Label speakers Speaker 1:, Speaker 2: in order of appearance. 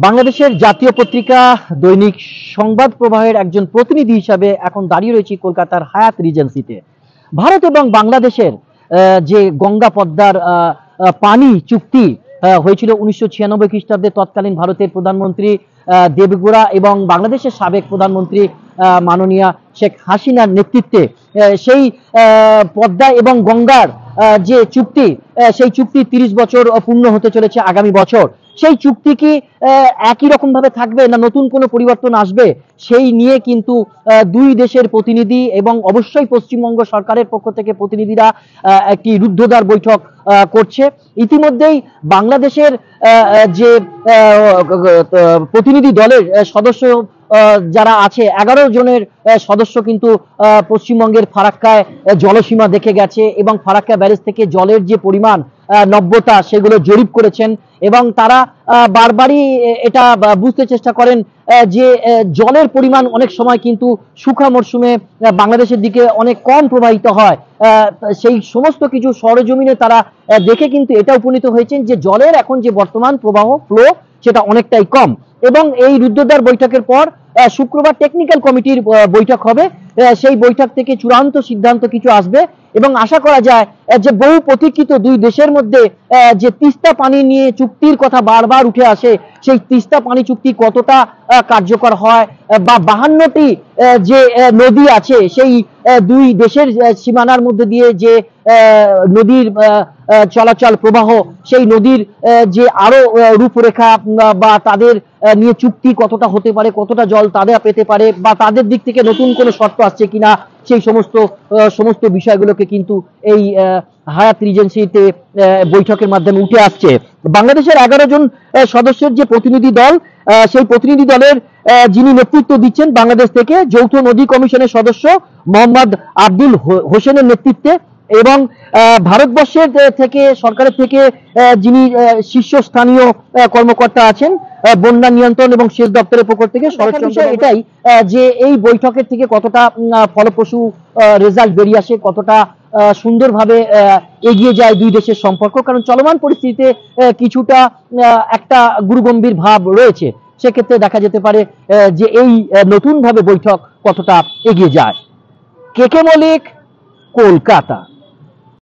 Speaker 1: বাংলাদেশের জাতীয় পত্রিকা দৈনিক সংবাদ প্রবাহের একজন প্রতিনিধি হিসাবে এখন দাঁড়িয়ে রয়েছি কলকাতার হায়াত রিজেন্সিতে। ভারত এবং বাংলাদেশের যে গঙ্গা পদ্মার পানি চুক্তি হয়েছিল 1996 খ্রিস্টাব্দে তৎকালীন ভারতের প্রধানমন্ত্রী দেবগৌড়া এবং বাংলাদেশের সাবেক প্রধানমন্ত্রী মাননীয়া শেখ হাসিনার নেতৃত্বে, সেই পদ্মা এবং গঙ্গার যে চুক্তি, সেই চুক্তি 30 বছর পূর্ণ হতে চলেছে আগামী বছর। সেই চুক্তি কি একই রকম ভাবে থাকবে না নতুন কোনো পরিবর্তন আসবে, সেই নিয়ে কিন্তু দুই দেশের প্রতিনিধি এবং অবশ্যই পশ্চিমবঙ্গ সরকারের পক্ষ থেকে প্রতিনিধিরা একটি রুদ্ধদ্বার বৈঠক করছে। ইতিমধ্যেই বাংলাদেশের যে প্রতিনিধি দলের সদস্য যারা আছে 11 জনের সদস্য কিন্তু পশ্চিমবঙ্গের ফারাক্কায় জলসীমা দেখে গেছে এবং ফারাক্কা ব্যারেজ থেকে জলের যে পরিমাণ নব্যতা সেগুলো জরিপ করেছেন এবং তারা বারবারই এটা বুঝতে চেষ্টা করেন যে জলের পরিমাণ অনেক সময় কিন্তু শুখা মরশুমে বাংলাদেশের দিকে অনেক কম প্রবাহিত হয়। সেই সমস্ত কিছু সরজমিনে তারা দেখে কিন্তু এটা উপনীত হয়েছেন যে জলের এখন যে বর্তমান প্রবাহ ফ্লো সেটা অনেকটাই কম। এবং এই রুদ্ধদ্বার বৈঠকের পর শুক্রবার টেকনিক্যাল কমিটির বৈঠক হবে, সেই বৈঠক থেকে চূড়ান্ত সিদ্ধান্ত কিছু আসবে এবং আশা করা যায় যে বহু প্রতীক্ষিত দুই দেশের মধ্যে যে তিস্তা পানি নিয়ে চুক্তির কথা বারবার উঠে আসে, সেই তিস্তা পানি চুক্তি কতটা কার্যকর হয় বা 52টি যে নদী আছে সেই দুই দেশের সীমানার মধ্যে দিয়ে যে নদীর চলাচল প্রবাহ, সেই নদীর যে আরো রূপরেখা বা তাদের নিয়ে চুক্তি কতটা হতে পারে, কতটা জল তাদের পেতে পারে বা তাদের দিক থেকে নতুন কোনো শর্ত আসছে কিনা, সেই সমস্ত বিষয়গুলোকে কিন্তু এই হায়াত রিজেন্সিতে বৈঠকের মাধ্যমে উঠে আসছে। বাংলাদেশের 11 জন সদস্যের যে প্রতিনিধি দল, সেই প্রতিনিধি দলের যিনি নেতৃত্ব দিচ্ছেন বাংলাদেশ থেকে যৌথ নদী কমিশনের সদস্য মোহাম্মদ আব্দুল হোসেনের নেতৃত্বে এবং ভারতবর্ষের থেকে সরকারের থেকে যিনি শীর্ষস্থানীয় কর্মকর্তা আছেন বন্যা নিয়ন্ত্রণ এবং সেচ দপ্তরের পক্ষ থেকে শরৎচন্দ্র, এটাই যে এই বৈঠকের থেকে কতটা ফলপ্রসূ রেজাল্ট বেরিয়ে আসে, কতটা সুন্দরভাবে এগিয়ে যায় দুই দেশের সম্পর্ক। কারণ চলমান পরিস্থিতিতে কিছুটা একটা গুরুগম্ভীর ভাব রয়েছে, সেক্ষেত্রে দেখা যেতে পারে যে এই নতুন ভাবে বৈঠক কতটা এগিয়ে যায়। কে কে মল্লিক, কলকাতা।